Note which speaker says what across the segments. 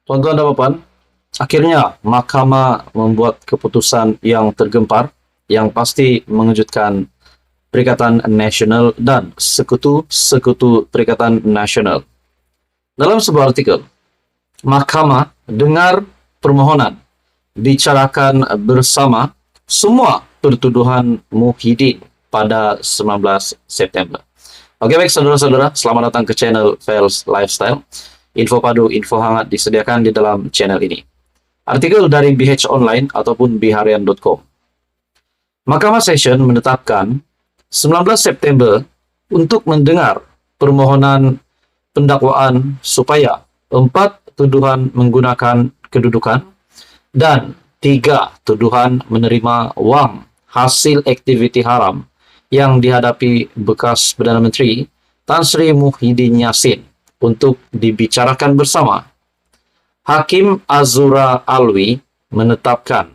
Speaker 1: Tuan-tuan dan puan, akhirnya Mahkamah membuat keputusan yang tergempar yang pasti mengejutkan Perikatan Nasional dan sekutu-sekutu Perikatan Nasional. Dalam sebuah artikel, Mahkamah dengar permohonan, bicarakan bersama semua pertuduhan Muhyiddin pada 19 September. Oke, baik saudara-saudara, selamat datang ke channel Fels Lifestyle. Info padu, info hangat disediakan di dalam channel ini. Artikel dari BH Online ataupun biharian.com. Mahkamah Session menetapkan 19 September untuk mendengar permohonan pendakwaan supaya 4 tuduhan menggunakan kedudukan dan 3 tuduhan menerima wang hasil aktiviti haram yang dihadapi bekas Perdana Menteri Tan Sri Muhyiddin Yassin untuk dibicarakan bersama. Hakim Azura Alwi menetapkan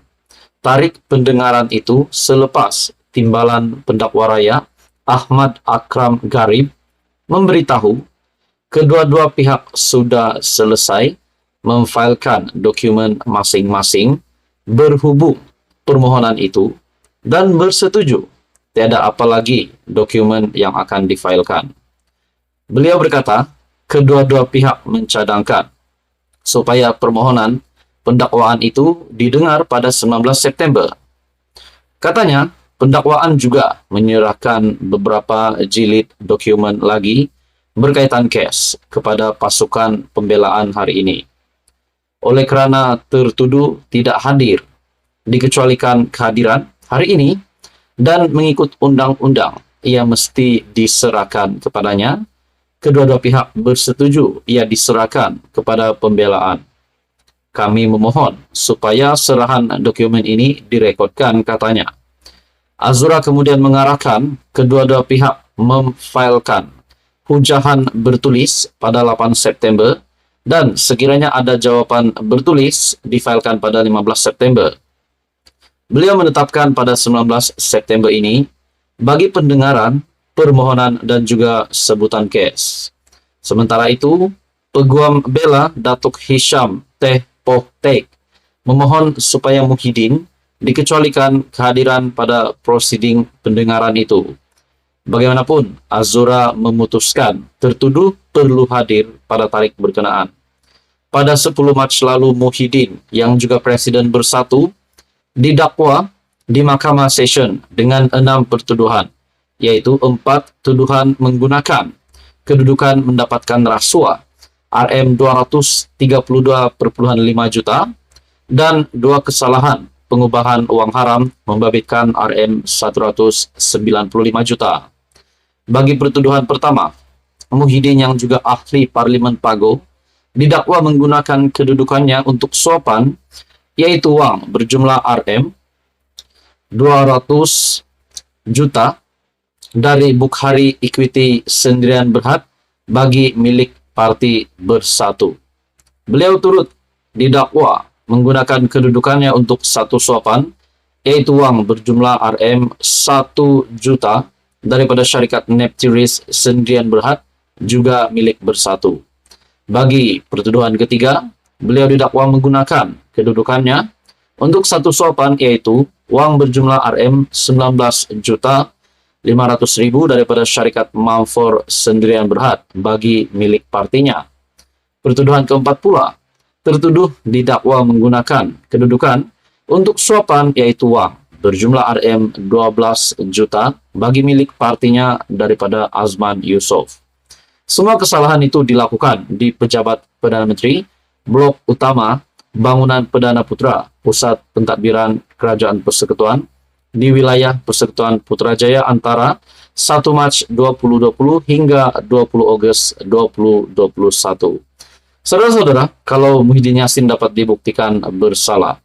Speaker 1: tarik pendengaran itu selepas Timbalan Pendakwa Raya Ahmad Akram Garib memberitahu kedua-dua pihak sudah selesai memfailkan dokumen masing-masing berhubung permohonan itu dan bersetuju tiada apa lagi dokumen yang akan difailkan. Beliau berkata, kedua-dua pihak mencadangkan supaya permohonan pendakwaan itu didengar pada 19 September. Katanya, pendakwaan juga menyerahkan beberapa jilid dokumen lagi berkaitan kes kepada pasukan pembelaan hari ini. Oleh kerana tertuduh tidak hadir, dikecualikan kehadiran hari ini dan mengikut undang-undang ia mesti diserahkan kepadanya, kedua-dua pihak bersetuju ia diserahkan kepada pembelaan. Kami memohon supaya serahan dokumen ini direkodkan, katanya. Azura kemudian mengarahkan kedua-dua pihak memfailkan hujahan bertulis pada 8 September dan sekiranya ada jawapan bertulis difailkan pada 15 September. Beliau menetapkan pada 19 September ini bagi pendengaran permohonan dan juga sebutan kes. Sementara itu, Peguam Bela Datuk Hisham Teh Poh Tek memohon supaya Muhyiddin dikecualikan kehadiran pada prosiding pendengaran itu. Bagaimanapun, Azura memutuskan tertuduh perlu hadir pada tarik berkenaan. Pada 10 Mac lalu, Muhyiddin yang juga Presiden Bersatu didakwa di Mahkamah Session dengan 6 pertuduhan, yaitu 4 tuduhan menggunakan kedudukan mendapatkan rasuah RM232,5 juta dan 2 kesalahan pengubahan uang haram membabitkan RM195 juta. Bagi pertuduhan pertama, Muhyiddin yang juga ahli Parlimen Pago didakwa menggunakan kedudukannya untuk suapan, yaitu wang berjumlah RM200 juta dari Bukhari Equity Sendirian Berhad bagi milik Parti Bersatu. Beliau turut didakwa menggunakan kedudukannya untuk satu suapan, yaitu wang berjumlah RM1 juta daripada syarikat Neptiris Sendirian Berhad juga milik Bersatu. Bagi pertuduhan ketiga, beliau didakwa menggunakan kedudukannya untuk satu suapan, yaitu wang berjumlah RM19 juta 500.000 daripada syarikat Mamfor Sendirian Berhad bagi milik partinya. Pertuduhan keempat pula, tertuduh didakwa menggunakan kedudukan untuk suapan, yaitu wang berjumlah RM12 juta bagi milik partinya daripada Azman Yusof. Semua kesalahan itu dilakukan di Pejabat Perdana Menteri, Blok Utama, Bangunan Perdana Putra, Pusat Pentadbiran Kerajaan Persekutuan, di wilayah Persekutuan Putrajaya antara 1 Mac 2020 hingga 20 Ogos 2021. Saudara-saudara, kalau Muhyiddin Yassin dapat dibuktikan bersalah,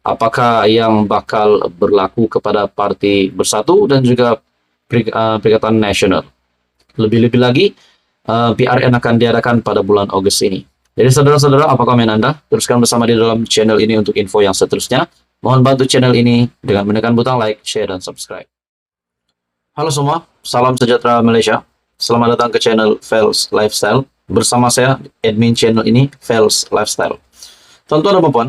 Speaker 1: apakah yang bakal berlaku kepada Parti Bersatu dan juga Perikatan Nasional? Lebih-lebih lagi, PRN akan diadakan pada bulan Ogos ini. Jadi saudara-saudara, apa komen Anda? Teruskan bersama di dalam channel ini untuk info yang seterusnya. Mohon bantu channel ini dengan menekan butang like, share, dan subscribe. Halo semua, salam sejahtera Malaysia. Selamat datang ke channel Fels Lifestyle. bersama saya, admin channel ini, Fels Lifestyle. Tuan-tuan dan puan,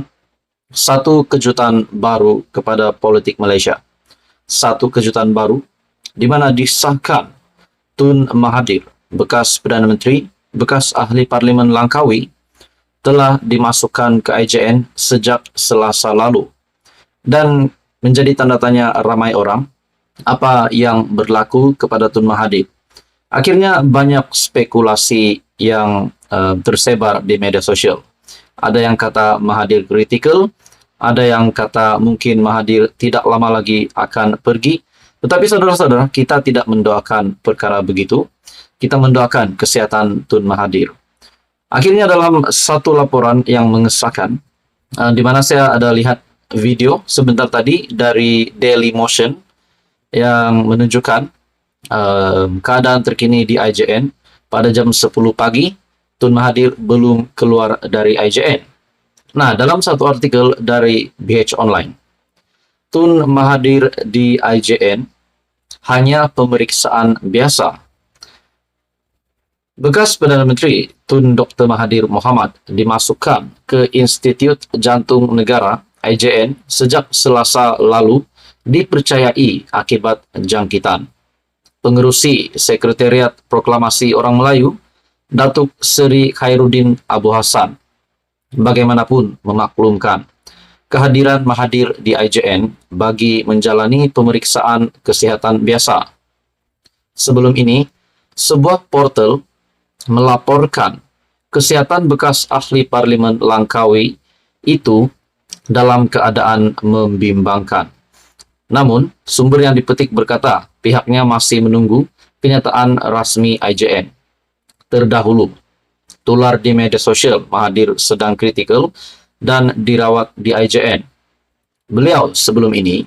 Speaker 1: satu kejutan baru kepada politik Malaysia. Satu kejutan baru di mana disahkan Tun Mahathir, bekas Perdana Menteri, bekas ahli Parlimen Langkawi, telah dimasukkan ke IJN sejak Selasa lalu. Dan menjadi tanda tanya ramai orang, apa yang berlaku kepada Tun Mahathir. Akhirnya banyak spekulasi yang tersebar di media sosial. Ada yang kata Mahathir kritikal, ada yang kata mungkin Mahathir tidak lama lagi akan pergi. Tetapi saudara-saudara, kita tidak mendoakan perkara begitu. Kita mendoakan kesehatan Tun Mahathir. Akhirnya dalam satu laporan yang mengesahkan, di mana saya ada lihat video sebentar tadi dari Daily Motion yang menunjukkan keadaan terkini di IJN pada jam 10 pagi, Tun Mahathir belum keluar dari IJN. Nah, dalam satu artikel dari BH Online, Tun Mahathir di IJN hanya pemeriksaan biasa. Bekas Perdana Menteri Tun Dr. Mahathir Mohamad dimasukkan ke Institut Jantung Negara IJN sejak Selasa lalu dipercayai akibat jangkitan. Pengerusi Sekretariat Proklamasi Orang Melayu, Datuk Seri Khairuddin Abu Hassan, bagaimanapun memaklumkan kehadiran Mahathir di IJN bagi menjalani pemeriksaan kesehatan biasa. Sebelum ini, sebuah portal melaporkan kesehatan bekas ahli Parlimen Langkawi itu dalam keadaan membimbangkan. Namun, sumber yang dipetik berkata pihaknya masih menunggu kenyataan rasmi IJN. Terdahulu, tular di media sosial Mahathir sedang kritikal dan dirawat di IJN. Beliau sebelum ini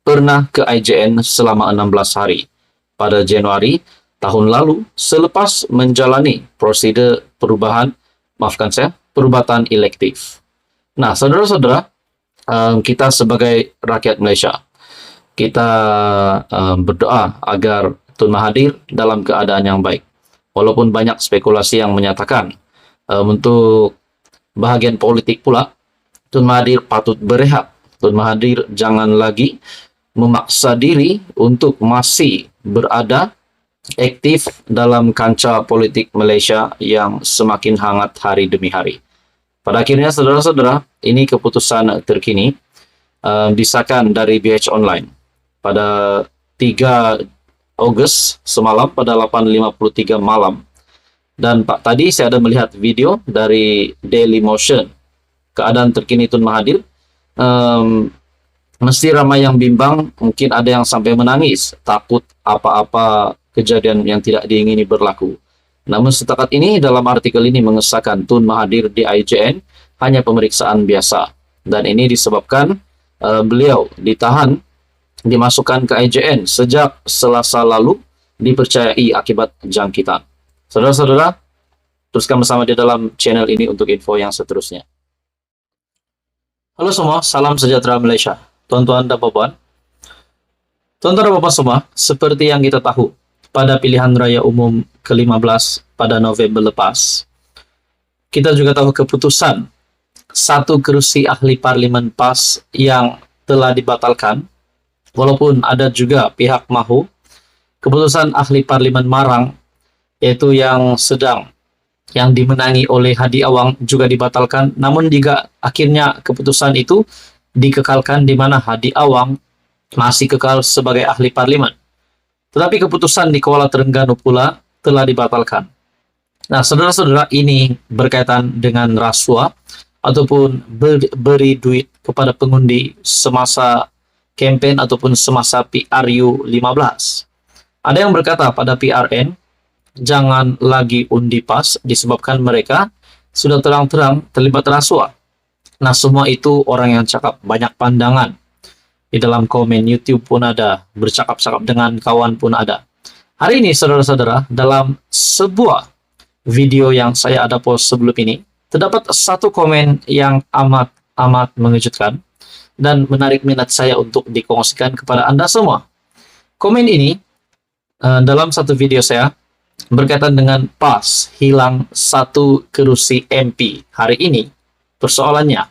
Speaker 1: pernah ke IJN selama 16 hari pada Januari tahun lalu selepas menjalani prosedur perubatan elektif. Nah, saudara-saudara, kita sebagai rakyat Malaysia, kita berdoa agar Tun Mahathir dalam keadaan yang baik. Walaupun banyak spekulasi yang menyatakan untuk bahagian politik pula, Tun Mahathir patut berehat. Tun Mahathir jangan lagi memaksa diri untuk masih berada aktif dalam kancah politik Malaysia yang semakin hangat hari demi hari. Pada akhirnya, saudara-saudara, ini keputusan terkini disahkan dari BH Online pada 3 Ogos semalam pada 8.53 malam. Dan Pak, tadi saya ada melihat video dari Daily Motion. Keadaan terkini Tun Mahathir, mesti ramai yang bimbang, mungkin ada yang sampai menangis, takut apa-apa kejadian yang tidak diingini berlaku. Namun setakat ini dalam artikel ini mengesahkan Tun Mahathir di IJN hanya pemeriksaan biasa. Dan ini disebabkan beliau ditahan, dimasukkan ke IJN sejak Selasa lalu dipercayai akibat jangkitan. Saudara-saudara, teruskan bersama di dalam channel ini untuk info yang seterusnya. Halo semua, salam sejahtera Malaysia. Tuan-tuan dan puan. Tuan-tuan dan puan semua, seperti yang kita tahu, pada pilihan raya umum ke-15 pada November lepas, kita juga tahu keputusan satu kerusi ahli Parlimen PAS yang telah dibatalkan, walaupun ada juga pihak mahu keputusan ahli Parlimen Marang, yaitu yang dimenangi oleh Hadi Awang juga dibatalkan. Namun jika akhirnya keputusan itu dikekalkan di mana Hadi Awang masih kekal sebagai ahli Parlimen. Tetapi keputusan di Kuala Terengganu pula telah dibatalkan. Nah, saudara-saudara, ini berkaitan dengan rasuah ataupun beri duit kepada pengundi semasa kempen ataupun semasa PRU 15. Ada yang berkata pada PRN, jangan lagi undi PAS disebabkan mereka sudah terang-terang terlibat rasuah. Nah, semua itu orang yang cakap banyak pandangan. Di dalam komen YouTube pun ada, bercakap-cakap dengan kawan pun ada. Hari ini, saudara-saudara, dalam sebuah video yang saya ada post sebelum ini, terdapat satu komen yang amat mengejutkan dan menarik minat saya untuk dikongsikan kepada Anda semua. Komen ini, dalam satu video saya berkaitan dengan PAS hilang satu kursi MP. Hari ini persoalannya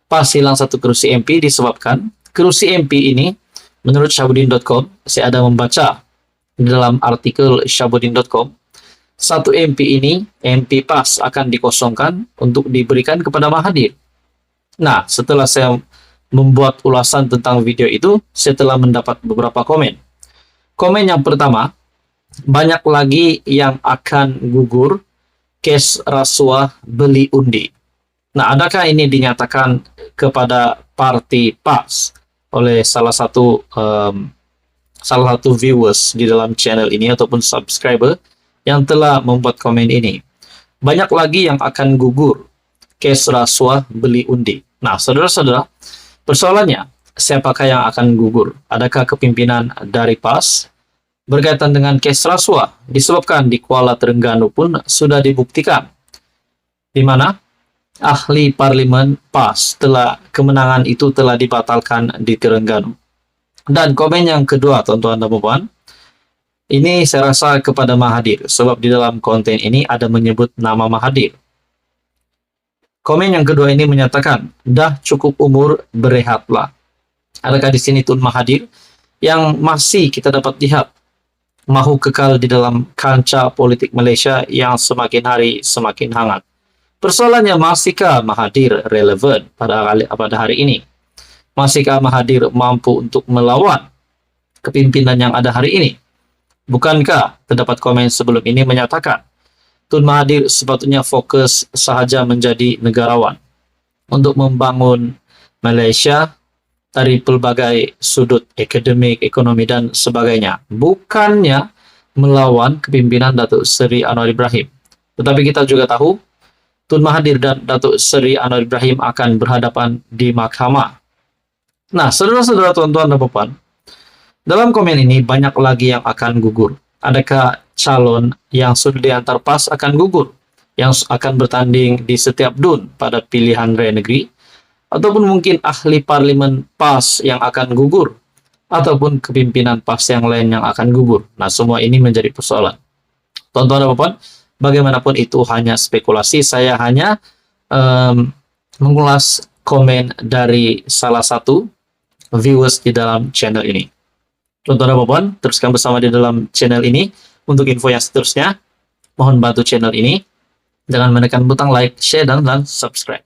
Speaker 1: PAS hilang satu kursi MP disebabkan kursi MP ini menurut Syahbudin.com, saya ada membaca di dalam artikel Syahbudin.com, satu MP ini, MP PAS akan dikosongkan untuk diberikan kepada Mahathir. Nah, setelah saya membuat ulasan tentang video itu, saya telah mendapat beberapa komen. Komen yang pertama, banyak lagi yang akan gugur kes rasuah beli undi. Nah, adakah ini dinyatakan kepada parti PAS oleh salah satu viewers di dalam channel ini ataupun subscriber yang telah membuat komen ini? Banyak lagi yang akan gugur kes rasuah beli undi. Nah, saudara-saudara, persoalannya, siapakah yang akan gugur? Adakah kepimpinan dari PAS? Berkaitan dengan kes rasuah, disebabkan di Kuala Terengganu pun sudah dibuktikan, di mana ahli parlimen PAS kemenangan itu telah dibatalkan di Terengganu. Dan komen yang kedua, tuan-tuan dan puan, ini saya rasa kepada Mahathir, sebab di dalam konten ini ada menyebut nama Mahathir. Komen yang kedua ini menyatakan, dah cukup umur, berehatlah. Adakah di sini Tun Mahathir yang masih kita dapat lihat mahu kekal di dalam kancah politik Malaysia yang semakin hari semakin hangat? Persoalannya, masihkah Mahathir relevan pada hari ini? Masihkah Mahathir mampu untuk melawan kepimpinan yang ada hari ini? Bukankah terdapat komen sebelum ini menyatakan Tun Mahathir sepatutnya fokus sahaja menjadi negarawan untuk membangun Malaysia dari pelbagai sudut akademik, ekonomi, dan sebagainya. Bukannya melawan kepimpinan Datuk Seri Anwar Ibrahim. Tetapi kita juga tahu Tun Mahathir dan Datuk Seri Anwar Ibrahim akan berhadapan di mahkamah. Nah, saudara-saudara, tuan-tuan dan puan, dalam komen ini banyak lagi yang akan gugur. Adakah calon yang sudah diantar PAS akan gugur, yang akan bertanding di setiap DUN pada pilihan raya negeri, ataupun mungkin ahli parlimen PAS yang akan gugur, ataupun kepimpinan PAS yang lain yang akan gugur? Nah, semua ini menjadi persoalan. Tuan-tuan dan puan, bagaimanapun itu hanya spekulasi. Saya hanya mengulas komen dari salah satu viewers di dalam channel ini. Tuan-tuan dan puan, teruskan bersama di dalam channel ini untuk info yang seterusnya. Mohon bantu channel ini dengan menekan butang like, share, dan subscribe.